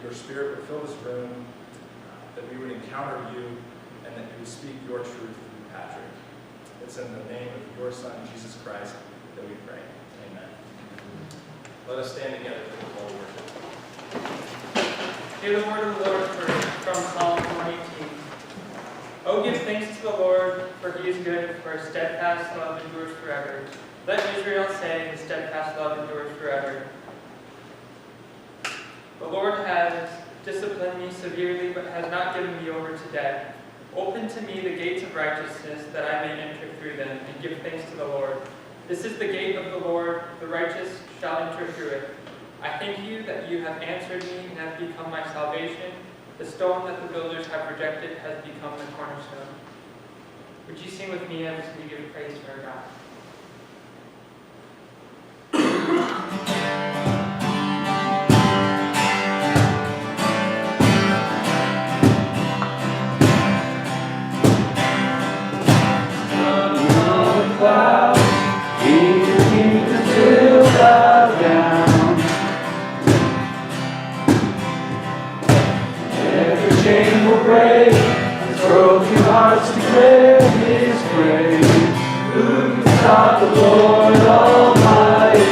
your Spirit would fill this room, that we would encounter you, and that you would speak your truth through Patrick. It's in the name of your Son, Jesus Christ, that we pray. Amen. Let us stand together for the Holy Word. Hear the word of the Lord from Psalm 118. Oh, give thanks to the Lord, for he is good, for his steadfast love endures forever. Let Israel say, his steadfast love endures forever. The Lord has disciplined me severely, but has not given me over to death. Open to me the gates of righteousness, that I may enter through them, and give thanks to the Lord. This is the gate of the Lord, the righteous shall enter through it. I thank you that you have answered me and have become my salvation. The stone that the builders have rejected has become the cornerstone. Would you sing with me as we give praise to our God? Clouds, He kingdom still bow down. Every chain will break, as broken hearts declare His praise. Who can stop the Lord Almighty?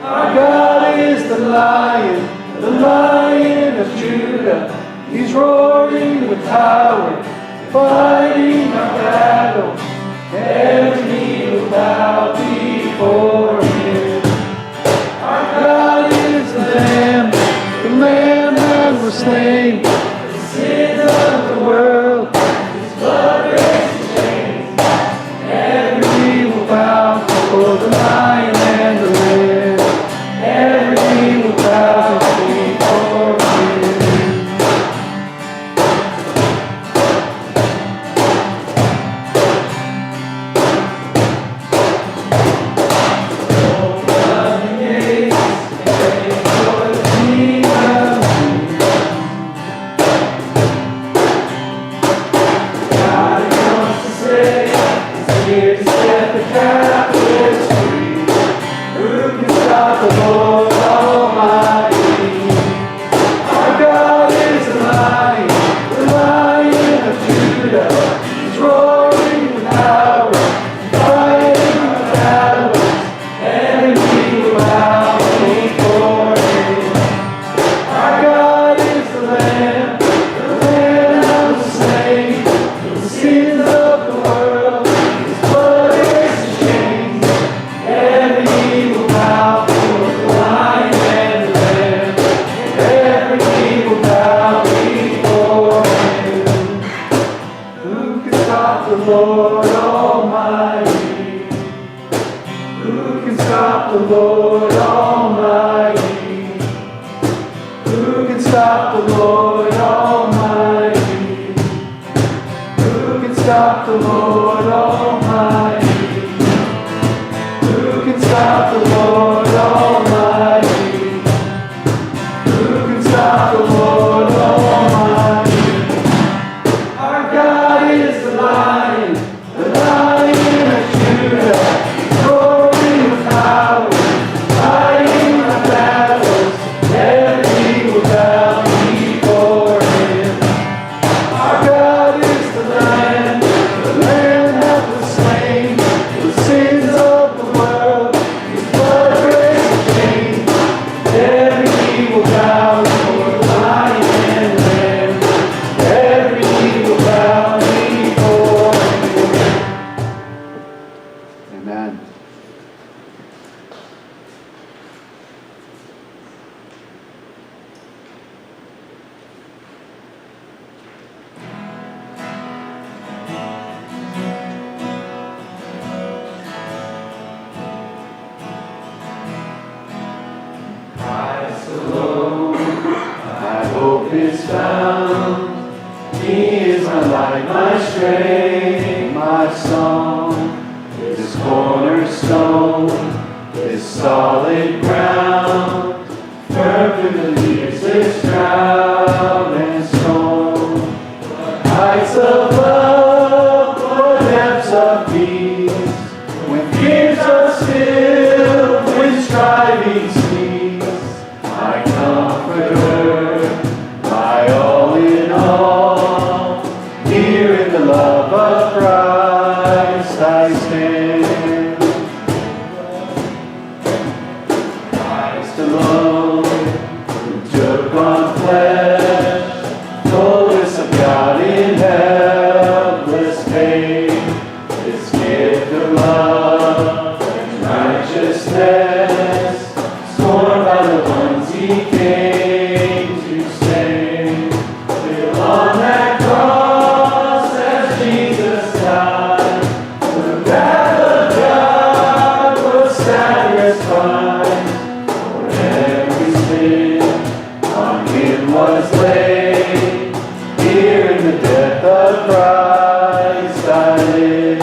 Our God is the Lion of Judah. He's roaring with power, fighting our battles. Every knee will bow before Him. Our God is the Lamb that was slain. The sins of the world, His blood breaks the chains. Every knee will bow before the Lion and the Lamb. Every knee will bow before Him. Striving cease, my comforter. came to save. Till on that cross as Jesus died, the wrath of God was satisfied. For every sin on him was laid. Here in the death of Christ I live.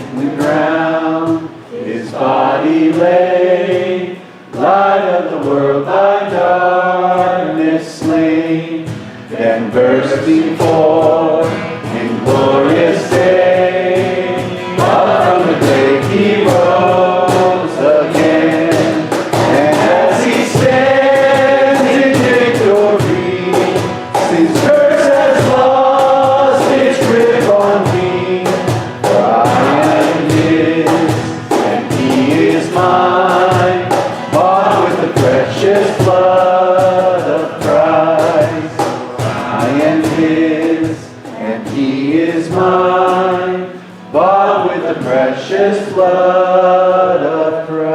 In the ground his body lay, light of the world by darkness slain, then bursting forth in glorious day. Up from the grave he rose again, and as he stands in victory, sin's curse has lost its grip on me. For I am his, and he is mine, bought with the precious blood of Christ. I am his, and he is mine, bought with the precious blood of Christ.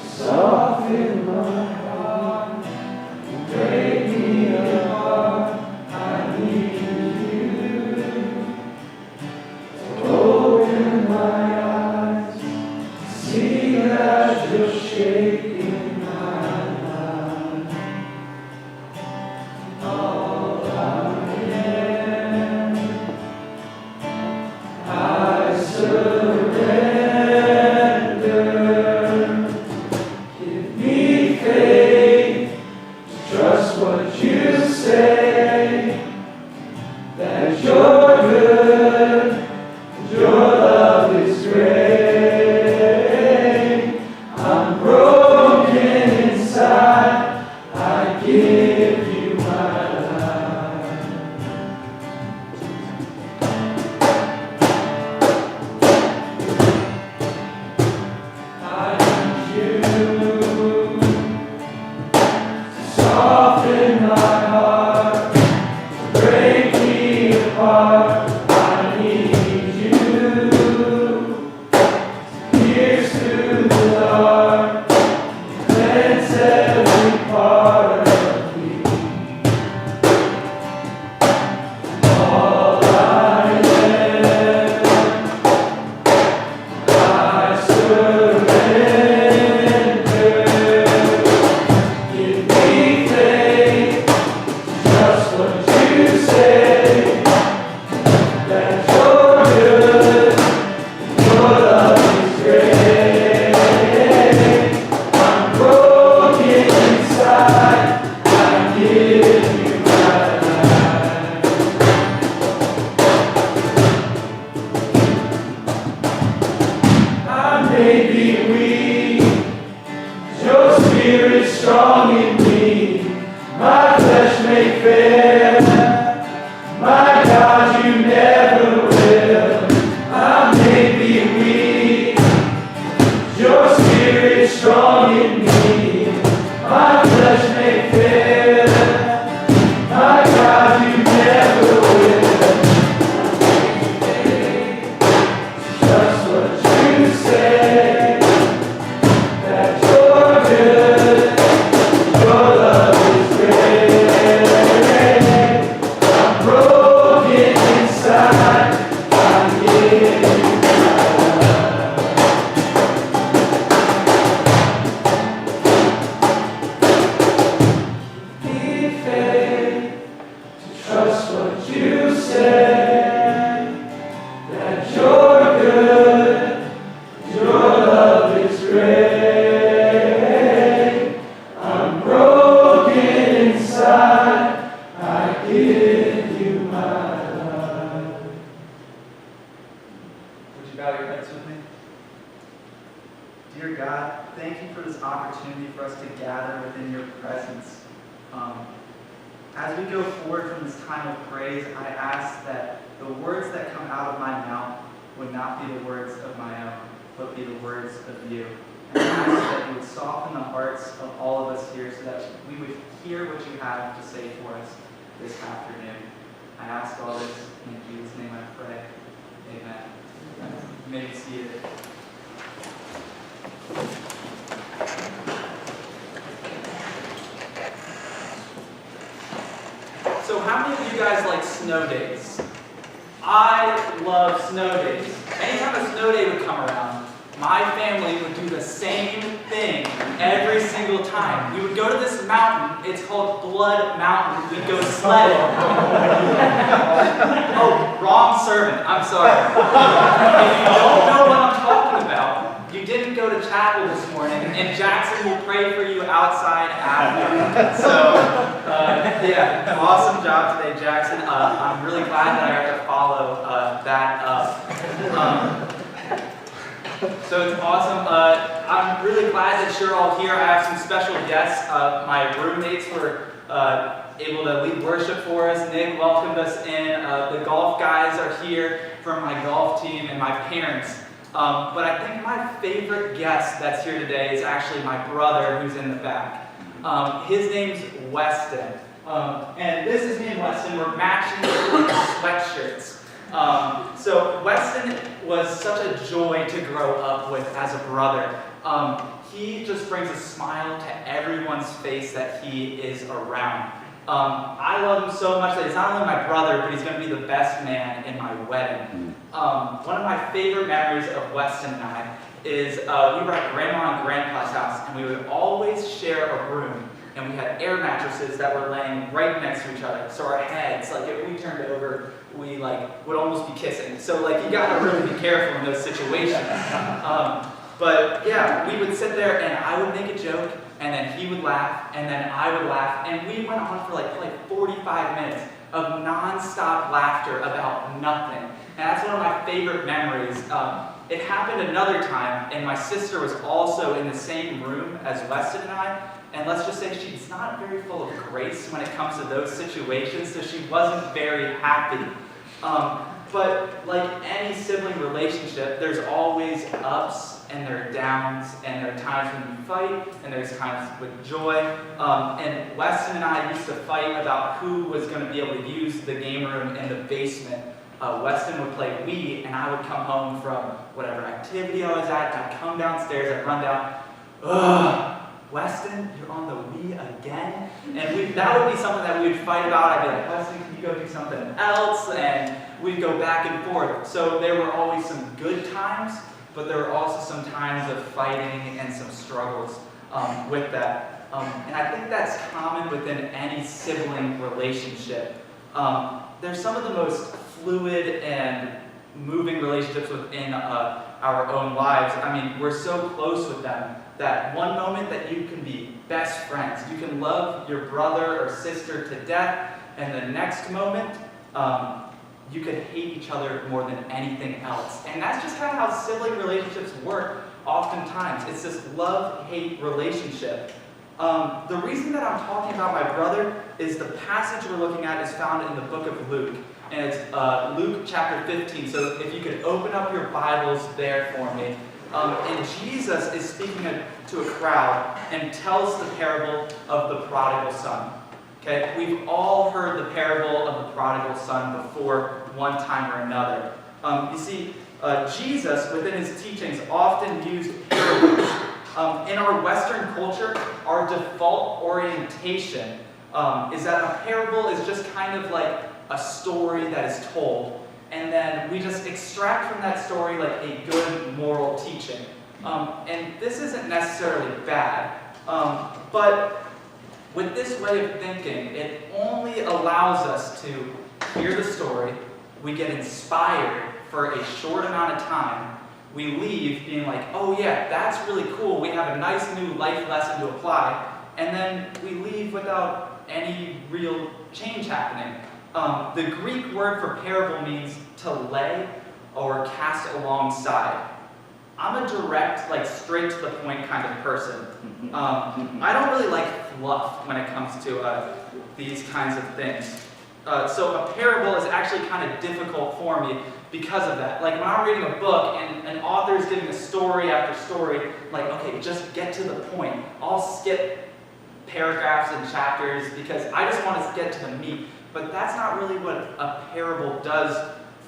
Soften my heart, break me apart. I need you. Open my eyes, see that you're shaping my life. All I am, I surrender. Give me faith to trust what you say, that you're good, your love is great. I'm broken inside, I give you my life. I need you to soften my heart, break me apart. I need you to pierce through the dark, cleanse every part of me. All I am, I surrender. Give me faith, just what you say, that you're good, your love is great. I'm broken inside, I give you my life. I may be weak, your spirit's strong in me. My flesh may fail, my God, you never will. I may be weak, your spirit's strong in me. My flesh may fail, my God, you never will. Just what you say, that you're good, your love is great. I'm broken inside, I give you my life. Need faith to trust what you say, that you're good, your love is great. I'm broken inside, I give you my life. Would you bow your heads with me? Dear God, thank you for this opportunity for us to gather within your presence. As we go forward from this time of praise, I ask that the words that come out of my mouth would not be the words of my own, but be the words of you. And I ask that you would soften the hearts of all of us here so that we would hear what you have to say for us this afternoon. I ask all this in Jesus' name I pray. Amen. You may be seated. So how many of you guys like snow days? I love snow days. Anytime a snow day would come around, my family would do the same thing every single time. We would go to this mountain. It's called Blood Mountain. We'd go sledding. Oh, wrong sermon. I'm sorry. If you don't know what I'm talking about, you didn't go to chapel this morning, and Jackson will pray for you outside after. So, yeah, awesome job today, Jackson. I'm really glad that I got to follow that up. So it's awesome. I'm really glad that you're all here. I have some special guests. My roommates were able to lead worship for us. Nick welcomed us in. The golf guys are here from my golf team, and my parents. But I think my favorite guest that's here today is actually my brother who's in the back. His name's Weston. And this is me and Weston. We're matching sweatshirts. So Weston was such a joy to grow up with as a brother. He just brings a smile to everyone's face that he is around. I love him so much that he's not only my brother, but he's going to be the best man in my wedding. One of my favorite memories of Weston and I is we were at Grandma and Grandpa's house, and we would always share a room. And we had air mattresses that were laying right next to each other. So our heads, like if we turned over, we would almost be kissing. So you gotta really be careful in those situations. But yeah, we would sit there and I would make a joke, and then he would laugh, and then I would laugh, and we went on for probably 45 minutes of non-stop laughter about nothing. And that's one of my favorite memories. It happened another time, and my sister was also in the same room as Weston and I. And let's just say she's not very full of grace when it comes to those situations, so she wasn't very happy. But like any sibling relationship, there's always ups and there are downs, and there are times when you fight, and there's times with joy. And Weston and I used to fight about who was going to be able to use the game room in the basement. Weston would play Wii, and I would come home from whatever activity I was at, and I'd come downstairs, I'd run down, ugh. Weston, you're on the Wii again? And that would be something that we would fight about. I'd be like, Weston, can you go do something else? And we'd go back and forth. So there were always some good times, but there were also some times of fighting and some struggles with that. And I think that's common within any sibling relationship. There's some of the most fluid and moving relationships within our own lives. I mean, we're so close with them that one moment that you can be best friends, you can love your brother or sister to death, and the next moment, you could hate each other more than anything else. And that's just kind of how sibling relationships work oftentimes. It's this love-hate relationship. The reason that I'm talking about my brother is the passage we're looking at is found in the book of Luke. And it's Luke chapter 15. So if you could open up your Bibles there for me. And Jesus is speaking to a crowd and tells the parable of the prodigal son. Okay, we've all heard the parable of the prodigal son before, one time or another. You see, Jesus, within his teachings, often used parables. In our Western culture, our default orientation is that a parable is just kind of like a story that is told. And then we just extract from that story like a good moral teaching. And this isn't necessarily bad, but with this way of thinking, it only allows us to hear the story, we get inspired for a short amount of time, we leave being like, oh yeah, that's really cool, we have a nice new life lesson to apply, and then we leave without any real change happening. The Greek word for parable means to lay or cast alongside. I'm a direct, straight to the point kind of person. I don't really like fluff when it comes to these kinds of things. So a parable is actually kind of difficult for me because of that. Like when I'm reading a book and an author is giving a story after story, like, okay, just get to the point. I'll skip paragraphs and chapters because I just want to get to the meat. But that's not really what a parable does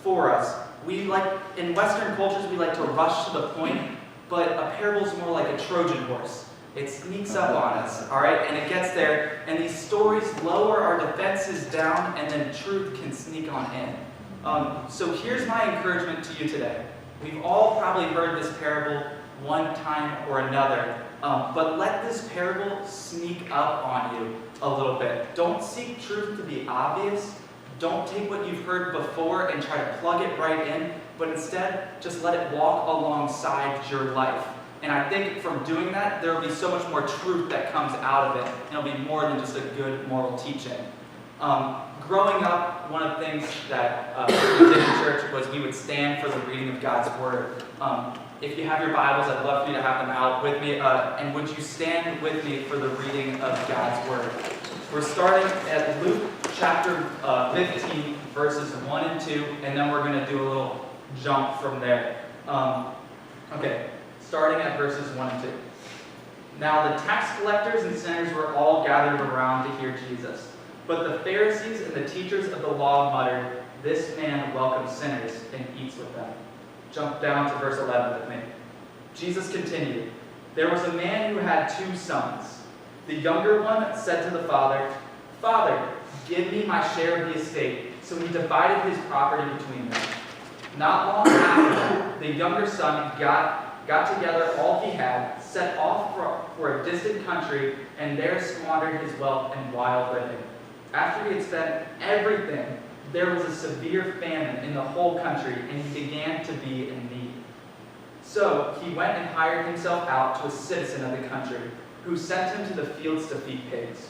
for us. We like, in Western cultures, we like to rush to the point, but a parable is more like a Trojan horse. It sneaks up on us, all right? And it gets there, and these stories lower our defenses down, and then truth can sneak on in. So here's my encouragement to you today. We've all probably heard this parable one time or another, but let this parable sneak up on you a little bit. Don't seek truth to be obvious. Don't take what you've heard before and try to plug it right in, but instead, just let it walk alongside your life. And I think from doing that, there will be so much more truth that comes out of it, and it'll be more than just a good moral teaching. Growing up, one of the things that we did in church was we would stand for the reading of God's Word. If you have your Bibles, I'd love for you to have them out with me. And would you stand with me for the reading of God's Word? We're starting at Luke chapter 15, verses 1 and 2, and then we're going to do a little jump from there. Okay, starting at verses 1 and 2. Now the tax collectors and sinners were all gathered around to hear Jesus. But the Pharisees and the teachers of the law muttered, "This man welcomes sinners and eats with them." Jump down to verse 11 with me. Jesus continued, "There was a man who had 2 sons. The younger one said to the father, 'Father, give me my share of the estate.' So he divided his property between them. Not long after that, the younger son got together all he had, set off for a distant country, and there squandered his wealth in wild living. After he had spent everything, there was a severe famine in the whole country, and he began to be in need. So he went and hired himself out to a citizen of the country, who sent him to the fields to feed pigs.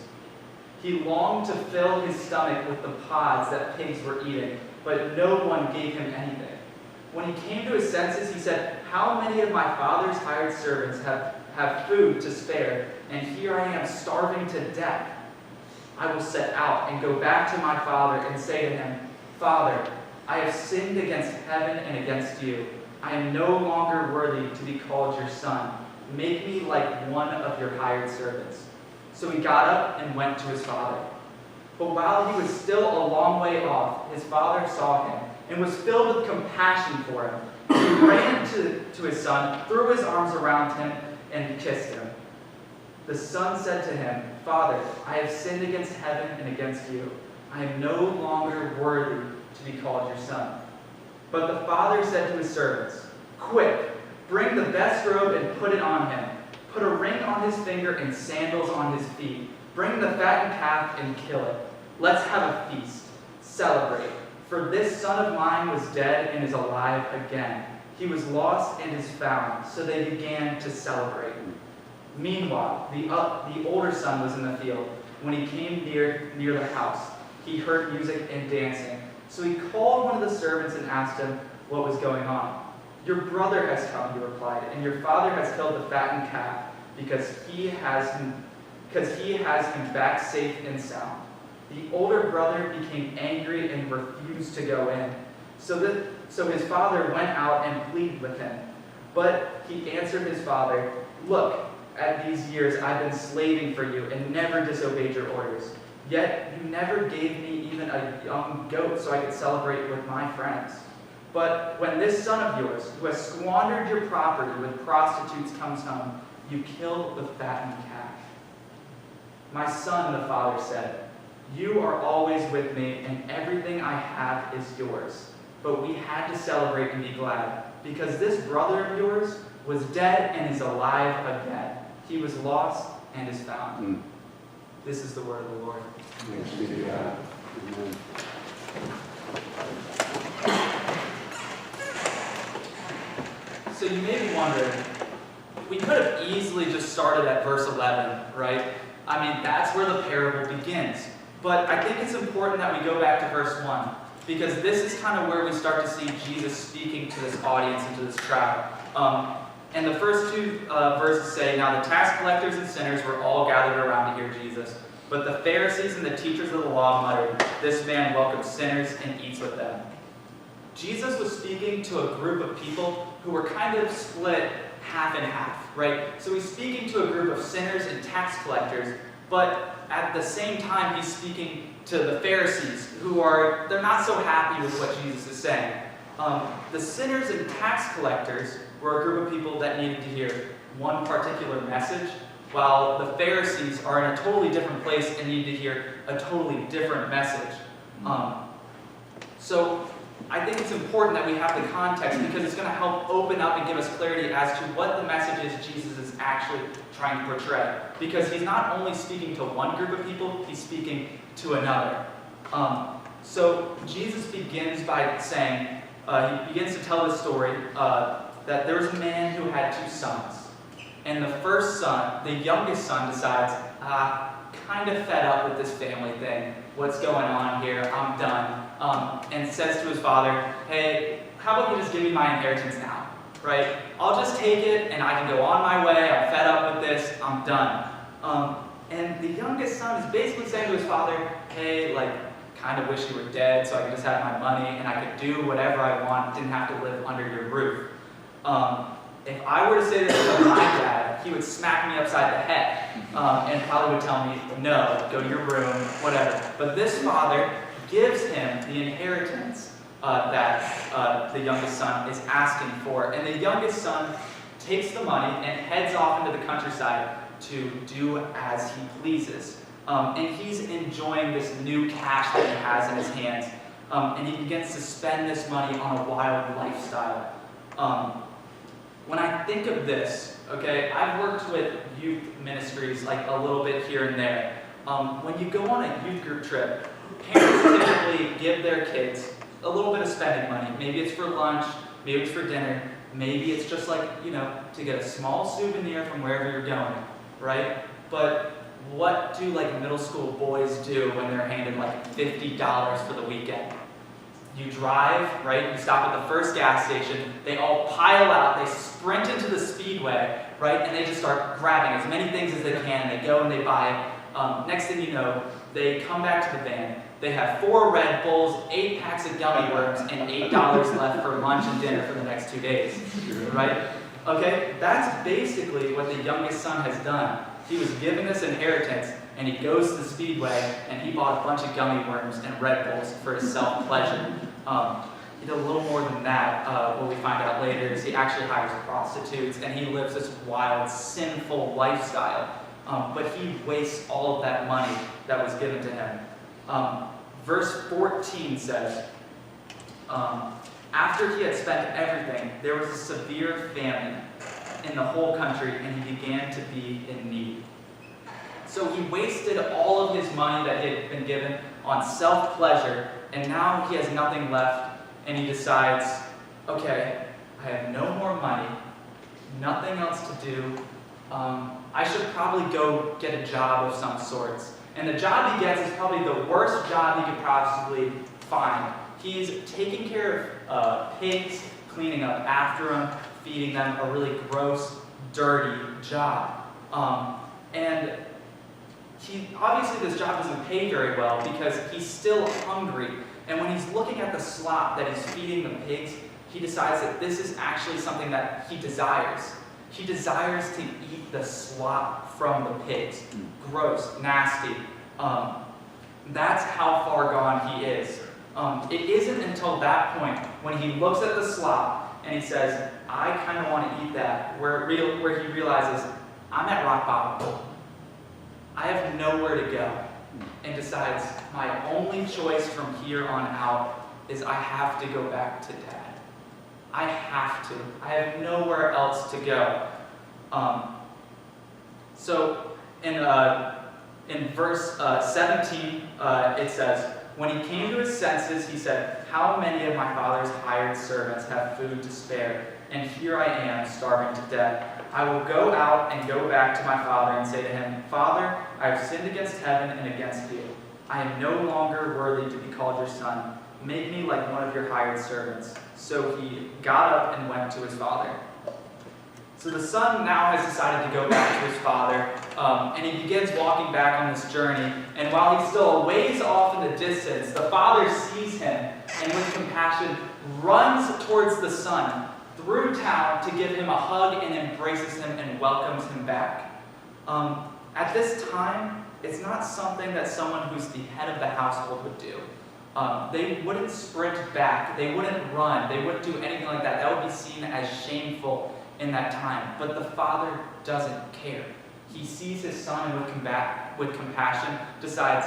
He longed to fill his stomach with the pods that pigs were eating, but no one gave him anything. When he came to his senses, he said, 'How many of my father's hired servants have food to spare, and here I am starving to death? I will set out and go back to my father and say to him, Father, I have sinned against heaven and against you. I am no longer worthy to be called your son. Make me like one of your hired servants.' So he got up and went to his father. But while he was still a long way off, his father saw him and was filled with compassion for him. He ran to his son, threw his arms around him, and kissed him. The son said to him, 'Father, I have sinned against heaven and against you. I am no longer worthy to be called your son.' But the father said to his servants, 'Quick, bring the best robe and put it on him. Put a ring on his finger and sandals on his feet. Bring the fattened calf and kill it. Let's have a feast. Celebrate. For this son of mine was dead and is alive again. He was lost and is found.' So they began to celebrate. Meanwhile, the older son was in the field. When he came near the house, he heard music and dancing. So he called one of the servants and asked him what was going on. 'Your brother has come,' he replied, 'and your father has killed the fattened calf because he has him back safe and sound.' The older brother became angry and refused to go in. So his father went out and pleaded with him. But he answered his father, 'Look, at these years I've been slaving for you and never disobeyed your orders. Yet you never gave me even a young goat so I could celebrate with my friends. But when this son of yours, who has squandered your property with prostitutes, comes home, you kill the fattened calf.' 'My son,' the father said, 'you are always with me, and everything I have is yours. But we had to celebrate and be glad, because this brother of yours was dead and is alive again. He was lost and is found.'" This is the word of the Lord. Thanks be to God. Amen. So you may be wondering, we could have easily just started at verse 11, right? I mean, that's where the parable begins. But I think it's important that we go back to verse 1, because this is kind of where we start to see Jesus speaking to this audience and to this crowd. And the first 2 verses say, "Now the tax collectors and sinners were all gathered around to hear Jesus. But the Pharisees and the teachers of the law muttered, 'This man welcomes sinners and eats with them.'" Jesus was speaking to a group of people who were kind of split half and half, right? So he's speaking to a group of sinners and tax collectors, but at the same time, he's speaking to the Pharisees, they're not so happy with what Jesus is saying. The sinners and tax collectors were a group of people that needed to hear one particular message, while the Pharisees are in a totally different place and need to hear a totally different message. So I think it's important that we have the context because it's going to help open up and give us clarity as to what the message is Jesus is actually trying to portray. Because he's not only speaking to one group of people, he's speaking to another. So Jesus begins by saying, he begins to tell the story that there was a man who had 2 sons. And the first son, the youngest son, decides, kind of fed up with this family thing. What's going on here? I'm done. And says to his father, hey, how about you just give me my inheritance now, right? I'll just take it and I can go on my way. I'm fed up with this. I'm done. And the youngest son is basically saying to his father, hey, kind of wish you were dead so I could just have my money and I could do whatever I want, didn't have to live under your roof. If I were to say this to my dad, he would smack me upside the head and probably would tell me, no, go to your room, whatever. But this father gives him the inheritance that the youngest son is asking for. And the youngest son takes the money and heads off into the countryside to do as he pleases. And he's enjoying this new cash that he has in his hands. And he begins to spend this money on a wild lifestyle. When I think of this, okay, I've worked with youth ministries a little bit here and there. When you go on a youth group trip, parents typically give their kids a little bit of spending money. Maybe it's for lunch, maybe it's for dinner, maybe it's just to get a small souvenir from wherever you're going, right? But what do middle school boys do when they're handed $50 for the weekend? You drive, right? You stop at the first gas station. They all pile out. They sprint into the speedway, right? And they just start grabbing as many things as they can. They go and they buy it. Next thing you know, they come back to the van. They have 4 Red Bulls, 8 packs of gummy worms, and $8 left for lunch and dinner for the next 2 days, right? Okay, that's basically what the youngest son has done. He was given this inheritance, and he goes to the Speedway, and he bought a bunch of gummy worms and Red Bulls for his self-pleasure. He did a little more than that. What we find out later is he actually hires prostitutes, and he lives this wild, sinful lifestyle. But he wastes all of that money that was given to him. Verse 14 says, after he had spent everything, there was a severe famine in the whole country, and he began to be in need. So he wasted all of his money that he had been given on self-pleasure, and now he has nothing left, and he decides, okay, I have no more money, nothing else to do, I should probably go get a job of some sorts. And the job he gets is probably the worst job he could possibly find. He's taking care of pigs, cleaning up after them, feeding them, a really gross, dirty job. And obviously this job doesn't pay very well because he's still hungry. And when he's looking at the slop that he's feeding the pigs, he decides that this is actually something that he desires. He desires to eat the slop from the pigs. Gross, nasty. That's how far gone he is. It isn't until that point when he looks at the slop and he says, I kind of want to eat that, where he realizes, I'm at rock bottom. I have nowhere to go. And decides, my only choice from here on out is I have to go back to Dad. I have to. I have nowhere else to go. So in verse 17, it says, when he came to his senses, he said, how many of my father's hired servants have food to spare? And here I am, starving to death. I will go out and go back to my father and say to him, Father, I have sinned against heaven and against you. I am no longer worthy to be called your son. Make me like one of your hired servants. So he got up and went to his father. So the son now has decided to go back to his father, and he begins walking back on this journey. And while he's still a ways off in the distance, the father sees him, and with compassion runs towards the son through town to give him a hug and embraces him and welcomes him back. At this time, it's not something that someone who's the head of the household would do. They wouldn't sprint back. They wouldn't run. They wouldn't do anything like that. That would be seen as shameful in that time. But the father doesn't care. He sees his son and with compassion decides,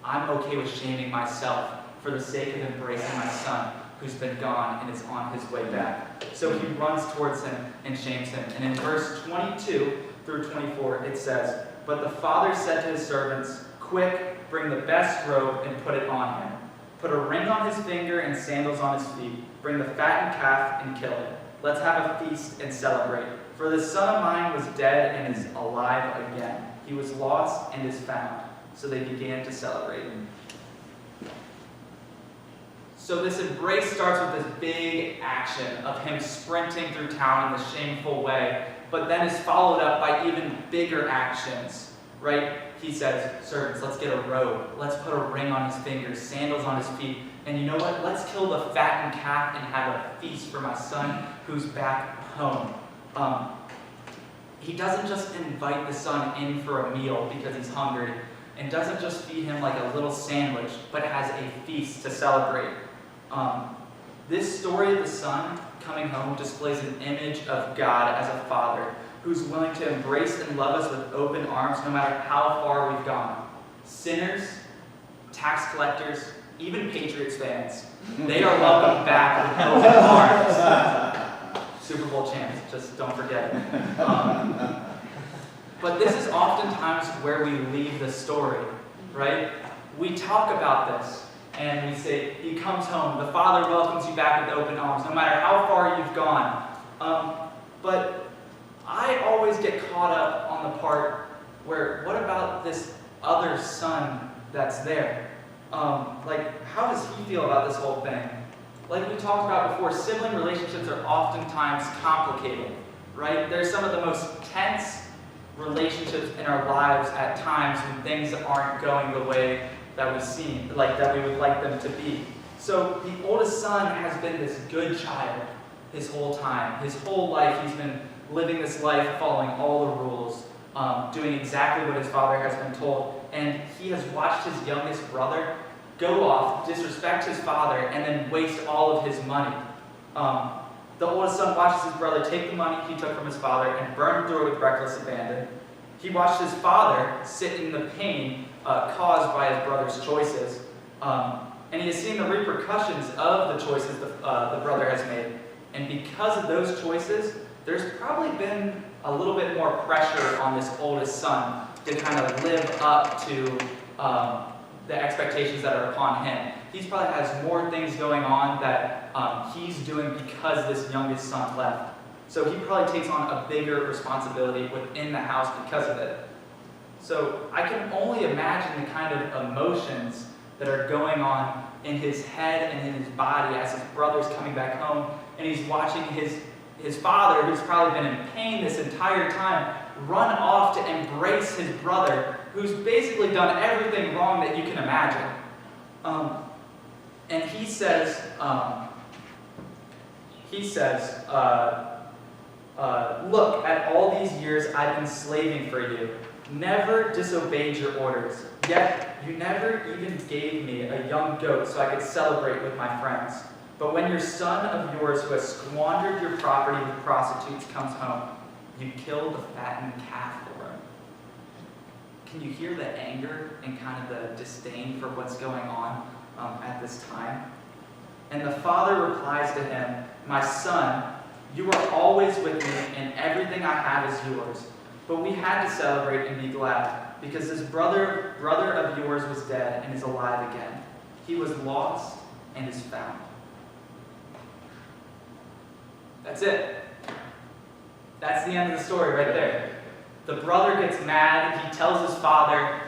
I'm okay with shaming myself for the sake of embracing my son who's been gone and is on his way back. So he runs towards him and shames him. And in verse 22 through 24, it says, but the father said to his servants, quick, bring the best robe and put it on him. Put a ring on his finger and sandals on his feet. Bring the fattened calf and kill it. Let's have a feast and celebrate. For this son of mine was dead and is alive again. He was lost and is found. So they began to celebrate. So this embrace starts with this big action of him sprinting through town in the shameful way, but then is followed up by even bigger actions, right? He says, servants, let's get a robe. Let's put a ring on his fingers, sandals on his feet. And you know what? Let's kill the fattened calf and have a feast for my son who's back home. He doesn't just invite the son in for a meal because he's hungry, and doesn't just feed him like a little sandwich, but has a feast to celebrate. This story of the son coming home displays an image of God as a father who's willing to embrace and love us with open arms no matter how far we've gone. Sinners, tax collectors, even Patriots fans, they are welcomed back with open arms. Super Bowl champs, just don't forget it. But this is oftentimes where we leave the story, right? We talk about this, and we say, he comes home, the father welcomes you back with open arms, no matter how far you've gone. But I always get caught up on the part where, what about this other son that's there? Like, how does he feel about this whole thing? Like we talked about before, sibling relationships are oftentimes complicated, right? They're some of the most tense relationships in our lives at times when things aren't going the way that we would like them to be. So the oldest son has been this good child his whole time. His whole life he's been living this life following all the rules, doing exactly what his father has been told. And he has watched his youngest brother go off, disrespect his father, and then waste all of his money. The oldest son watches his brother take the money he took from his father and burn through it with reckless abandon. He watched his father sit in the pain caused by his brother's choices. And he has seen the repercussions of the choices the brother has made. And because of those choices, there's probably been a little bit more pressure on this oldest son to kind of live up to the expectations that are upon him. He probably has more things going on that he's doing because this youngest son left. So he probably takes on a bigger responsibility within the house because of it. So I can only imagine the kind of emotions that are going on in his head and in his body as his brother's coming back home, and he's watching his father, who's probably been in pain this entire time, run off to embrace his brother, who's basically done everything wrong that you can imagine. And he says, look, at all these years I've been slaving for you, never disobeyed your orders, yet you never even gave me a young goat so I could celebrate with my friends. But when your son of yours who has squandered your property with prostitutes comes home, you kill the fattened calf for him. Can you hear the anger and kind of the disdain for what's going on at this time? And the father replies to him, my son, you are always with me, and everything I have is yours. But we had to celebrate and be glad, because this brother of yours was dead and is alive again. He was lost and is found. That's it. That's the end of the story right there. The brother gets mad. He tells his father,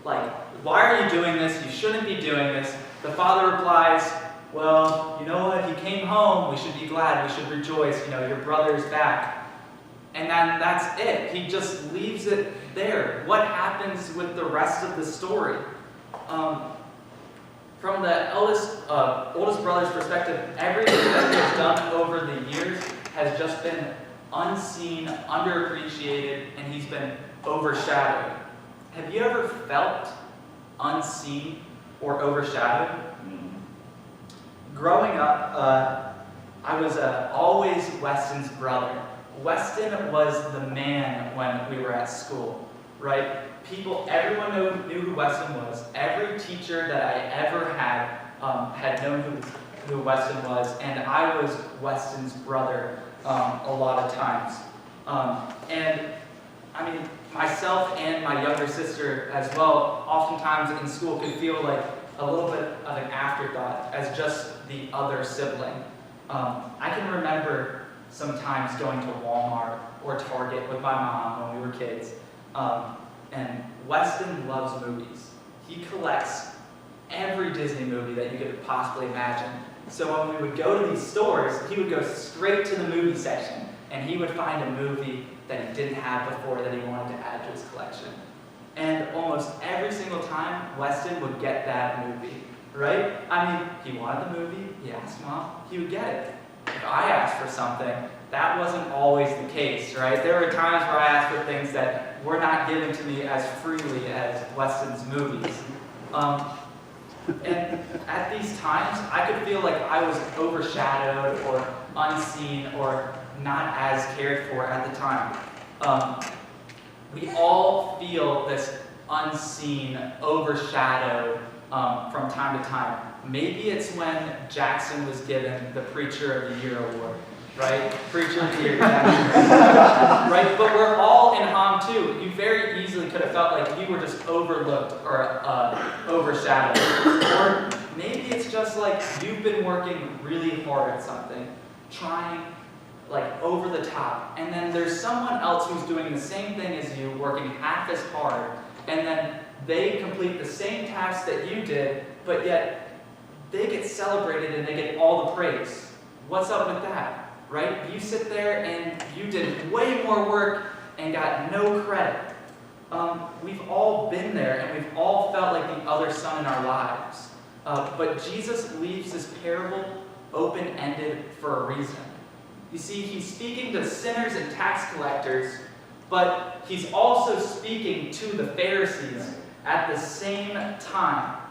like, why are you doing this? You shouldn't be doing this. The father replies, well, you know what? He came home. We should be glad. We should rejoice. You know, your brother's back. And then that's it. He just leaves it there. What happens with the rest of the story? from the oldest brother's perspective, everything that he's done over the years has just been unseen, underappreciated, and he's been overshadowed. Have you ever felt unseen or overshadowed? Growing up, I was always Weston's brother. Weston was the man when we were at school, right? Everyone knew who Weston was. Every teacher that I ever had known who Weston was, and I was Weston's brother a lot of times. And I mean, myself and my younger sister as well, oftentimes in school could feel like a little bit of an afterthought as just the other sibling. I can remember sometimes going to Walmart or Target with my mom when we were kids. And Weston loves movies. He collects every Disney movie that you could possibly imagine. So when we would go to these stores, he would go straight to the movie section, and he would find a movie that he didn't have before that he wanted to add to his collection. And almost every single time, Weston would get that movie, right? I mean, he wanted the movie, he asked Mom, he would get it. If I asked for something, that wasn't always the case, right? There were times where I asked for things that were not given to me as freely as Weston's movies. And at these times, I could feel like I was overshadowed or unseen or not as cared for at the time. We all feel this unseen, overshadowed from time to time. Maybe it's when Jackson was given the Preacher of the Year award, right? Preacher of the Year, right? But we're all in Ham too. You very easily could have felt like you were just overlooked or overshadowed. Or maybe it's just like you've been working really hard at something, trying like over the top, and then there's someone else who's doing the same thing as you, working half as hard, and then they complete the same task that you did, but yet they get celebrated and they get all the praise. What's up with that, right? You sit there and you did way more work and got no credit. We've all been there and we've all felt like the other son in our lives. But Jesus leaves this parable open-ended for a reason. You see, he's speaking to sinners and tax collectors, but he's also speaking to the Pharisees at the same time.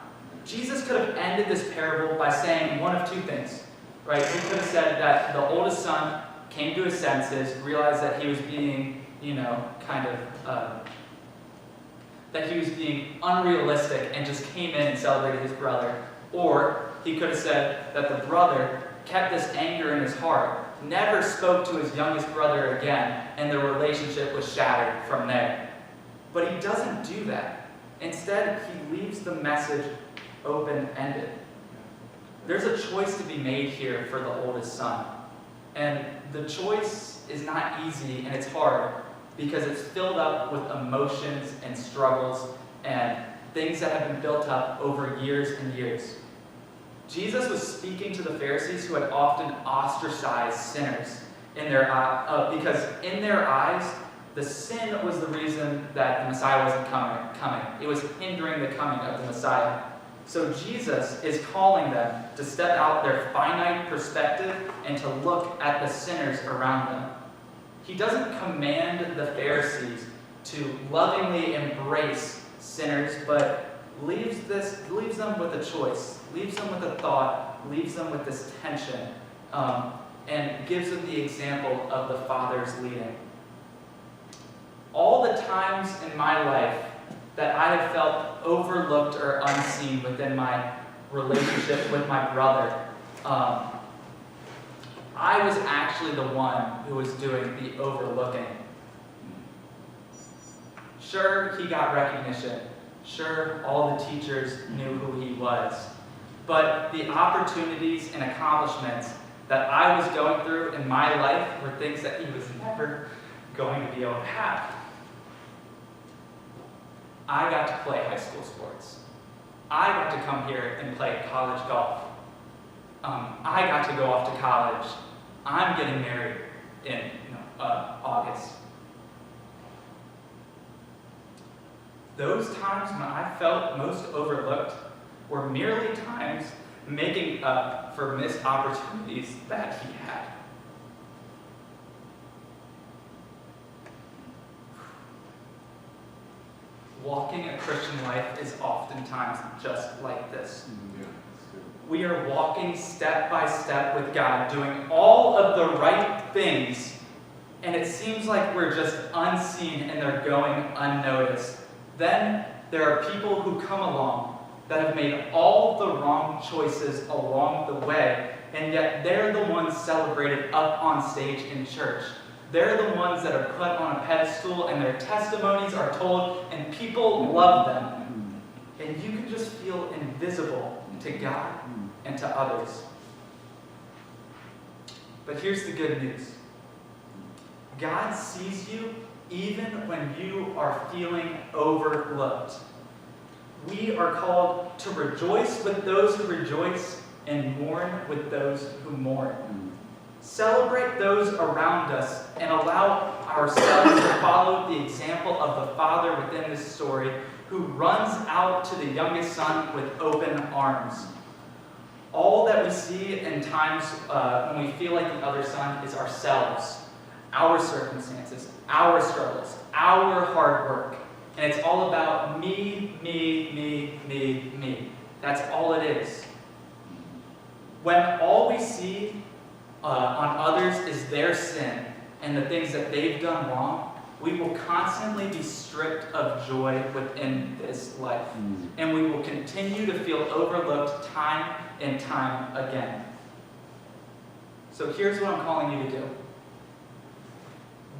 Jesus could have ended this parable by saying one of two things, right? He could have said that the oldest son came to his senses, realized that he was being, that he was being unrealistic and just came in and celebrated his brother. Or he could have said that the brother kept this anger in his heart, never spoke to his youngest brother again, and the relationship was shattered from there. But he doesn't do that. Instead, he leaves the message open-ended. There's a choice to be made here for the oldest son. And the choice is not easy and it's hard because it's filled up with emotions and struggles and things that have been built up over years and years. Jesus was speaking to the Pharisees who had often ostracized sinners in their because in their eyes, the sin was the reason that the Messiah wasn't coming. It was hindering the coming of the Messiah. So Jesus is calling them to step out their finite perspective and to look at the sinners around them. He doesn't command the Pharisees to lovingly embrace sinners, but leaves them with a choice, leaves them with a thought, leaves them with this tension, and gives them the example of the Father's leading. All the times in my life that I have felt overlooked or unseen within my relationship with my brother, I was actually the one who was doing the overlooking. Sure, he got recognition. Sure, all the teachers knew who he was. But the opportunities and accomplishments that I was going through in my life were things that he was never going to be able to have. I got to play high school sports. I got to come here and play college golf. I got to go off to college. I'm getting married in August. Those times when I felt most overlooked were merely times making up for missed opportunities that he had. Walking a Christian life is oftentimes just like this. We are walking step by step with God, doing all of the right things, and it seems like we're just unseen and they're going unnoticed. Then there are people who come along that have made all the wrong choices along the way, and yet they're the ones celebrated up on stage in church. They're the ones that are put on a pedestal and their testimonies are told and people love them. And you can just feel invisible to God and to others. But here's the good news. God sees you even when you are feeling overlooked. We are called to rejoice with those who rejoice and mourn with those who mourn. Celebrate those around us and allow ourselves to follow the example of the Father within this story, who runs out to the youngest son with open arms. All that we see in times when we feel like the other son is ourselves, our circumstances, our struggles, our hard work. And it's all about me, me, me, me, me. That's all it is. When all we see on others is their sin and the things that they've done wrong, we will constantly be stripped of joy within this life. And we will continue to feel overlooked time and time again. So here's what I'm calling you to do.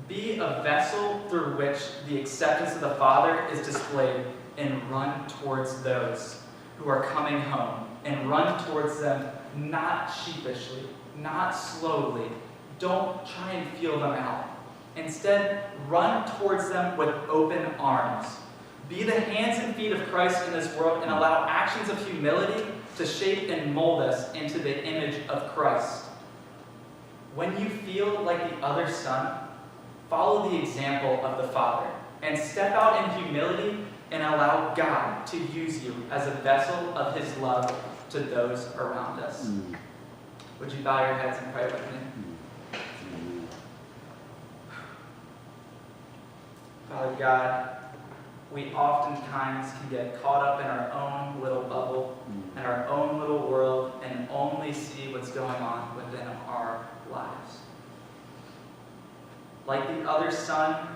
Be a vessel through which the acceptance of the Father is displayed, and run towards those who are coming home. And run towards them not sheepishly, not slowly. Don't try and feel them out. Instead, run towards them with open arms. Be the hands and feet of Christ in this world and allow actions of humility to shape and mold us into the image of Christ. When you feel like the other son, follow the example of the Father and step out in humility and allow God to use you as a vessel of His love to those around us. Would you bow your heads and pray with me? Father God, we oftentimes can get caught up in our own little bubble and our own little world and only see what's going on within our lives. Like the other son,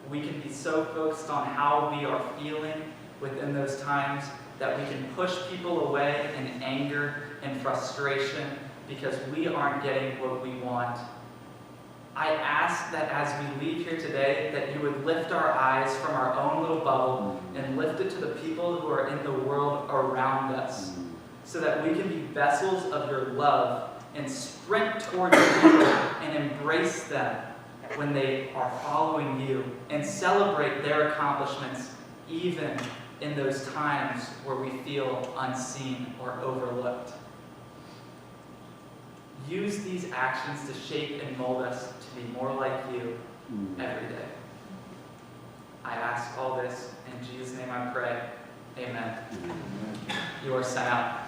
we can be so focused on how we are feeling within those times that we can push people away in anger and frustration because we aren't getting what we want. I ask that as we leave here today, that you would lift our eyes from our own little bubble and lift it to the people who are in the world around us, so that we can be vessels of your love and sprint towards you and embrace them when they are following you and celebrate their accomplishments even in those times where we feel unseen or overlooked. Use these actions to shape and mold us to be more like you every day. I ask all this in Jesus' name I pray. Amen. You are sent out.